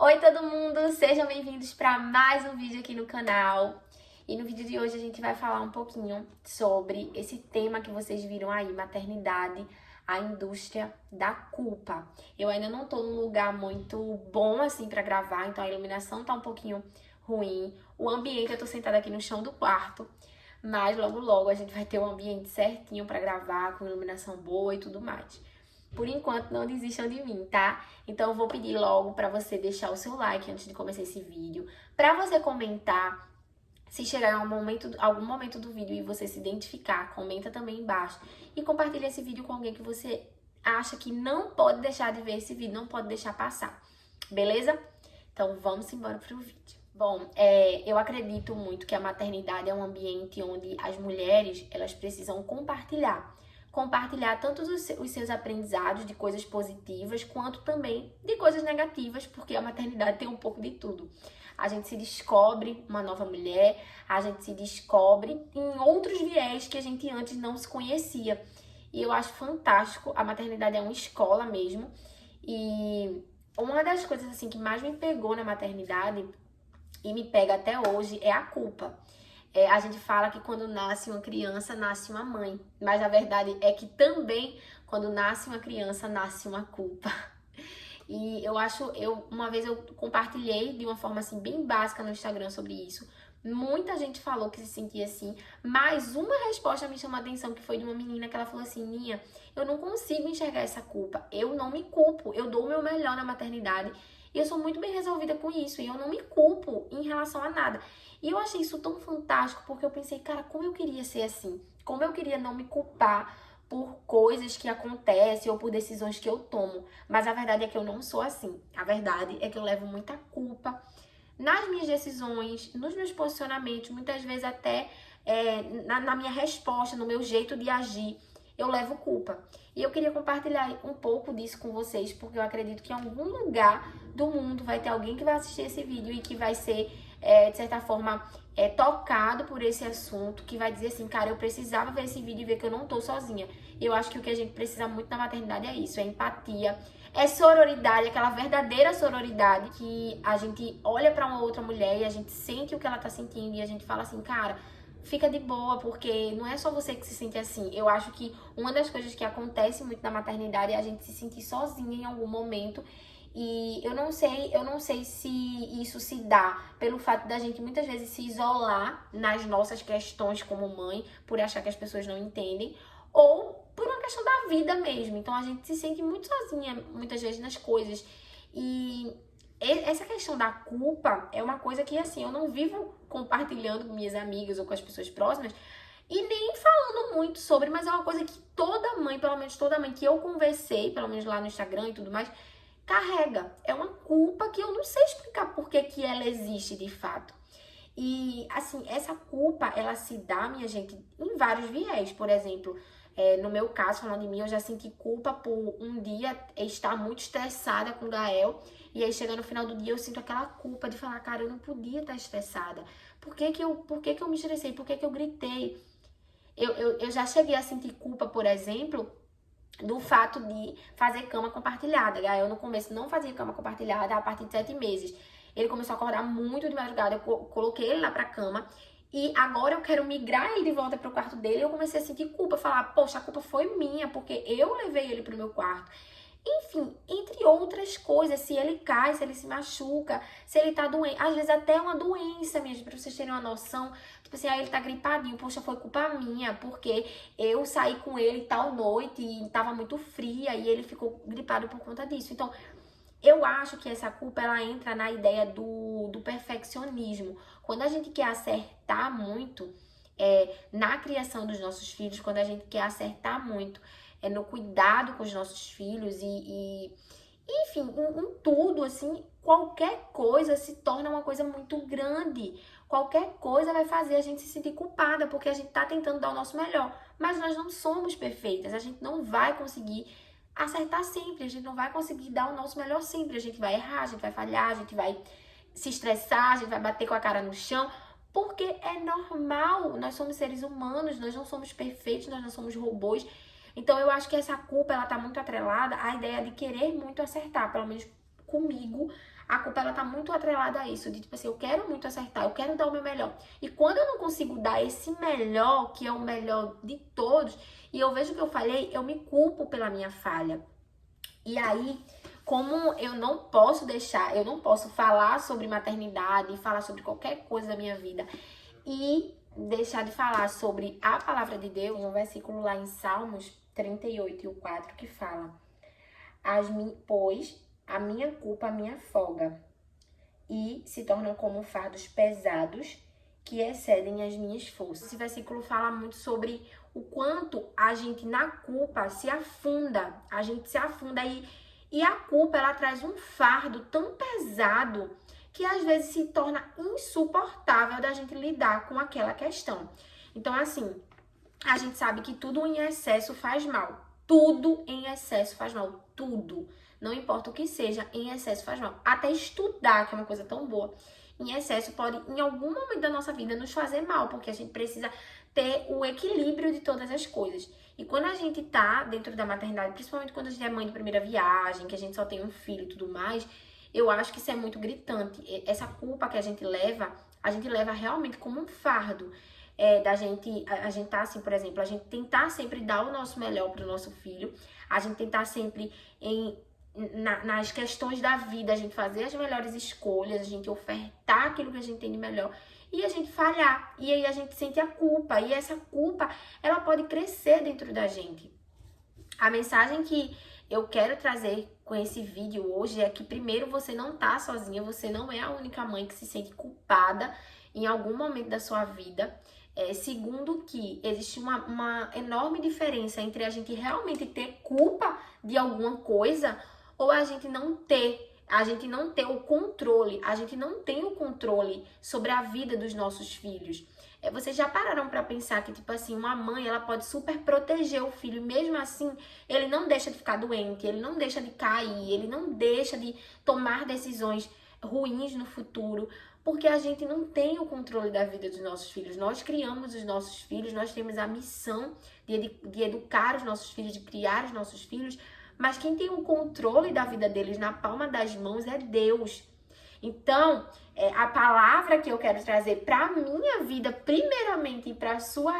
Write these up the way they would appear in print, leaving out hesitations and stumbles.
Oi todo mundo, sejam bem-vindos para mais um vídeo aqui no canal. E no vídeo de hoje a gente vai falar um pouquinho sobre esse tema que vocês viram aí, maternidade, a indústria da culpa. Eu ainda não tô num lugar muito bom assim para gravar, então a iluminação tá um pouquinho ruim. O ambiente, eu tô sentada aqui no chão do quarto, mas logo logo a gente vai ter um ambiente certinho para gravar, com iluminação boa e tudo mais. Por enquanto, não desistam de mim, tá? Então, eu vou pedir logo pra você deixar o seu like antes de começar esse vídeo. Pra você comentar, se chegar em algum momento do vídeo e você se identificar, comenta também embaixo. E compartilha esse vídeo com alguém que você acha que não pode deixar de ver esse vídeo, não pode deixar passar. Beleza? Então, vamos embora pro vídeo. Bom, eu acredito muito que a maternidade é um ambiente onde as mulheres, elas precisam compartilhar tanto os seus aprendizados de coisas positivas, quanto também de coisas negativas, porque a maternidade tem um pouco de tudo. A gente se descobre uma nova mulher, a gente se descobre em outros viés que a gente antes não se conhecia. E eu acho fantástico, a maternidade é uma escola mesmo. E uma das coisas assim que mais me pegou na maternidade e me pega até hoje é a culpa. A gente fala que quando nasce uma criança, nasce uma mãe. Mas a verdade é que também, quando nasce uma criança, nasce uma culpa. E uma vez eu compartilhei de uma forma assim bem básica no Instagram sobre isso. Muita gente falou que se sentia assim, mas uma resposta me chamou a atenção, que foi de uma menina que ela falou assim: Ninha, eu não consigo enxergar essa culpa, eu não me culpo, eu dou o meu melhor na maternidade e eu sou muito bem resolvida com isso e eu não me culpo em relação a nada. E eu achei isso tão fantástico, porque eu pensei, cara, como eu queria ser assim, como eu queria não me culpar por coisas que acontecem ou por decisões que eu tomo. Mas a verdade é que eu não sou assim. A verdade é que eu levo muita culpa nas minhas decisões, nos meus posicionamentos, muitas vezes até na minha resposta, no meu jeito de agir, eu levo culpa. E eu queria compartilhar um pouco disso com vocês, porque eu acredito que em algum lugar do mundo vai ter alguém que vai assistir esse vídeo e que vai ser, de certa forma, tocado por esse assunto, que vai dizer assim, cara, eu precisava ver esse vídeo e ver que eu não tô sozinha. E eu acho que o que a gente precisa muito na maternidade é isso, é empatia, é sororidade, aquela verdadeira sororidade que a gente olha pra uma outra mulher e a gente sente o que ela tá sentindo e a gente fala assim, cara, fica de boa, porque não é só você que se sente assim. Eu acho que uma das coisas que acontece muito na maternidade é a gente se sentir sozinha em algum momento. E eu não sei se isso se dá pelo fato da gente muitas vezes se isolar nas nossas questões como mãe, por achar que as pessoas não entendem, ou por uma questão da vida mesmo. Então a gente se sente muito sozinha muitas vezes nas coisas. E essa questão da culpa é uma coisa que, assim, eu não vivo compartilhando com minhas amigas ou com as pessoas próximas e nem falando muito sobre, mas é uma coisa que toda mãe, pelo menos toda mãe que eu conversei, pelo menos lá no Instagram e tudo mais, carrega. É uma culpa que eu não sei explicar por que ela existe de fato. E, assim, essa culpa, ela se dá, minha gente, em vários viés. Por exemplo, no meu caso, falando de mim, eu já senti culpa por um dia estar muito estressada com o Gael. E aí, chegando no final do dia, eu sinto aquela culpa de falar, cara, eu não podia estar estressada. Por que que eu me estressei? Por que que eu gritei? Eu já cheguei a sentir culpa, por exemplo, do fato de fazer cama compartilhada. Gael, no começo, não fazia cama compartilhada a partir de 7 meses. Ele começou a acordar muito de madrugada, eu coloquei ele lá pra cama. E agora eu quero migrar ele de volta pro quarto dele. E eu comecei a sentir culpa, falar, poxa, a culpa foi minha, porque eu levei ele pro meu quarto. Enfim, entre outras coisas, se ele cai, se ele se machuca, se ele tá doente, às vezes até uma doença mesmo, pra vocês terem uma noção. Tipo assim, aí ele tá gripadinho, poxa, foi culpa minha, porque eu saí com ele tal noite e tava muito fria e ele ficou gripado por conta disso. Então, eu acho que essa culpa, ela entra na ideia do perfeccionismo. Quando a gente quer acertar muito na criação dos nossos filhos, quando a gente quer acertar muito no cuidado com os nossos filhos enfim, em tudo, assim, qualquer coisa se torna uma coisa muito grande. Qualquer coisa vai fazer a gente se sentir culpada, porque a gente tá tentando dar o nosso melhor. Mas nós não somos perfeitas, a gente não vai conseguir acertar sempre, a gente não vai conseguir dar o nosso melhor sempre. A gente vai errar, a gente vai falhar, a gente vai se estressar, a gente vai bater com a cara no chão, porque é normal, nós somos seres humanos, nós não somos perfeitos, nós não somos robôs. Então eu acho que essa culpa, ela tá muito atrelada à ideia de querer muito acertar, pelo menos comigo, a culpa ela tá muito atrelada a isso, de tipo assim, eu quero muito acertar, eu quero dar o meu melhor. E quando eu não consigo dar esse melhor, que é o melhor de todos, e eu vejo que eu falhei, eu me culpo pela minha falha. E aí, como eu não posso deixar, eu não posso falar sobre maternidade, falar sobre qualquer coisa da minha vida e deixar de falar sobre a palavra de Deus, um versículo lá em Salmos 38 e o 4 que fala: pois a minha culpa me afoga e se tornam como fardos pesados que excedem as minhas forças. Esse versículo fala muito sobre o quanto a gente na culpa se afunda, a gente se afunda e a culpa ela traz um fardo tão pesado que às vezes se torna insuportável da gente lidar com aquela questão. Então, assim, a gente sabe que tudo em excesso faz mal. Tudo em excesso faz mal. Tudo. Não importa o que seja, em excesso faz mal. Até estudar, que é uma coisa tão boa, em excesso pode, em algum momento da nossa vida, nos fazer mal, porque a gente precisa ter o equilíbrio de todas as coisas. E quando a gente tá dentro da maternidade, principalmente quando a gente é mãe de primeira viagem, que a gente só tem um filho e tudo mais, eu acho que isso é muito gritante. Essa culpa que a gente leva realmente como um fardo. Da gente, a gente tá assim, por exemplo, a gente tentar sempre dar o nosso melhor pro nosso filho, a gente tentar sempre nas questões da vida, a gente fazer as melhores escolhas, a gente ofertar aquilo que a gente tem de melhor e a gente falhar. E aí a gente sente a culpa, e essa culpa, ela pode crescer dentro da gente. A mensagem que eu quero trazer com esse vídeo hoje é que, primeiro, você não tá sozinha, você não é a única mãe que se sente culpada em algum momento da sua vida. Segundo, que existe uma enorme diferença entre a gente realmente ter culpa de alguma coisa ou a gente não ter o controle, a gente não tem o controle sobre a vida dos nossos filhos. Vocês já pararam pra pensar que, tipo assim, uma mãe, ela pode super proteger o filho, e mesmo assim, ele não deixa de ficar doente, ele não deixa de cair, ele não deixa de tomar decisões ruins no futuro, porque a gente não tem o controle da vida dos nossos filhos. Nós criamos os nossos filhos, nós temos a missão de educar os nossos filhos, de criar os nossos filhos, mas quem tem o controle da vida deles na palma das mãos é Deus. Então, a palavra que eu quero trazer para a minha vida, primeiramente, e para a sua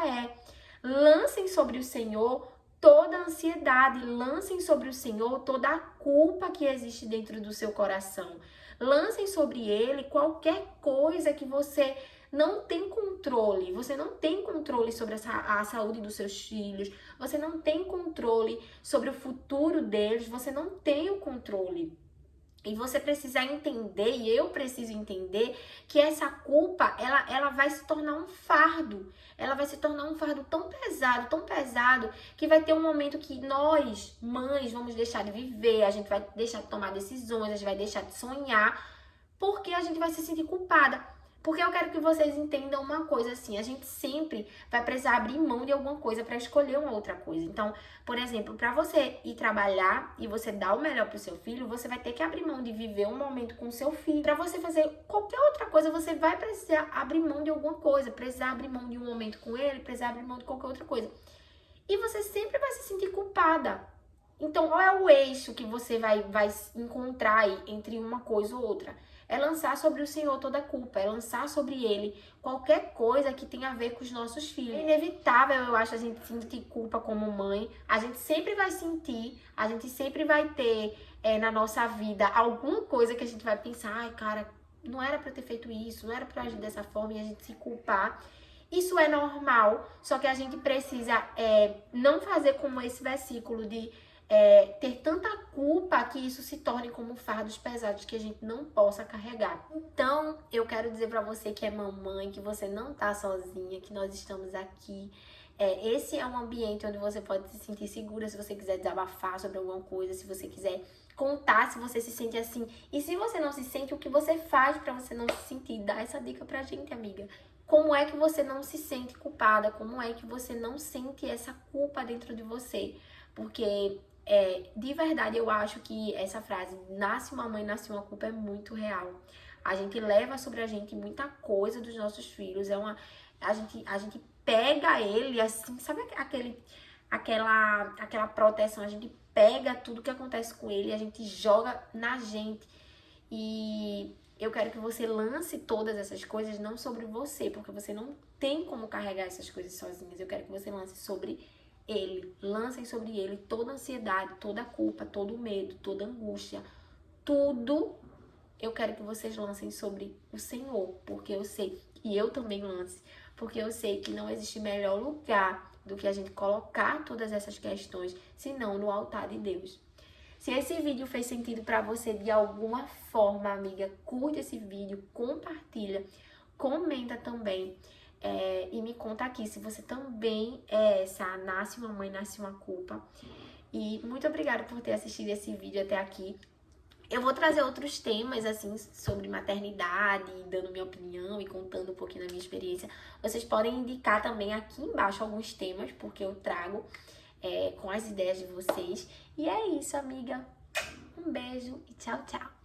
lancem sobre o Senhor toda a ansiedade, lancem sobre o Senhor toda a culpa que existe dentro do seu coração. Lancem sobre Ele qualquer coisa que você não tem controle. Você não tem controle sobre a saúde dos seus filhos, você não tem controle sobre o futuro deles, você não tem o controle. E você precisa entender, e eu preciso entender, que essa culpa, ela vai se tornar um fardo. Ela vai se tornar um fardo tão pesado, que vai ter um momento que nós, mães, vamos deixar de viver, a gente vai deixar de tomar decisões, a gente vai deixar de sonhar, porque a gente vai se sentir culpada. Porque eu quero que vocês entendam uma coisa assim, a gente sempre vai precisar abrir mão de alguma coisa para escolher uma outra coisa. Então, por exemplo, para você ir trabalhar e você dar o melhor pro seu filho, você vai ter que abrir mão de viver um momento com o seu filho. Para você fazer qualquer outra coisa, você vai precisar abrir mão de alguma coisa, precisar abrir mão de um momento com ele, precisar abrir mão de qualquer outra coisa. E você sempre vai se sentir culpada. Então, qual é o eixo que você vai encontrar aí entre uma coisa ou outra? É lançar sobre o Senhor toda a culpa, é lançar sobre Ele qualquer coisa que tenha a ver com os nossos filhos. É inevitável, eu acho, a gente sentir culpa como mãe. A gente sempre vai sentir, a gente sempre vai ter na nossa vida alguma coisa que a gente vai pensar, ai, cara, não era pra eu ter feito isso, não era pra eu agir dessa forma, e a gente se culpar. Isso é normal, só que a gente precisa não fazer como esse versículo de ter tanta culpa que isso se torne como fardos pesados que a gente não possa carregar. Então, eu quero dizer pra você que é mamãe, que você não tá sozinha, que nós estamos aqui. Esse é um ambiente onde você pode se sentir segura se você quiser desabafar sobre alguma coisa, se você quiser contar se você se sente assim. E se você não se sente, o que você faz pra você não se sentir? Dá essa dica pra gente, amiga. Como é que você não se sente culpada? Como é que você não sente essa culpa dentro de você? Porque de verdade, eu acho que essa frase, nasce uma mãe, nasce uma culpa, é muito real. A gente leva sobre a gente muita coisa dos nossos filhos. A gente pega ele, assim, sabe aquela proteção? A gente pega tudo que acontece com ele, a gente joga na gente. E eu quero que você lance todas essas coisas não sobre você, porque você não tem como carregar essas coisas sozinhas. Eu quero que você lance sobre ele. Lancem sobre ele toda a ansiedade, toda a culpa, todo o medo, toda a angústia. Tudo eu quero que vocês lancem sobre o Senhor, porque eu sei, e eu também lance, porque eu sei que não existe melhor lugar do que a gente colocar todas essas questões, senão no altar de Deus. Se esse vídeo fez sentido para você de alguma forma, amiga, curte esse vídeo, compartilha, comenta também e me conta aqui se você também é essa, nasce uma mãe, nasce uma culpa. E muito obrigada por ter assistido esse vídeo até aqui. Eu vou trazer outros temas, assim, sobre maternidade, dando minha opinião e contando um pouquinho da minha experiência. Vocês podem indicar também aqui embaixo alguns temas, porque eu trago com as ideias de vocês. E é isso, amiga. Um beijo e tchau, tchau.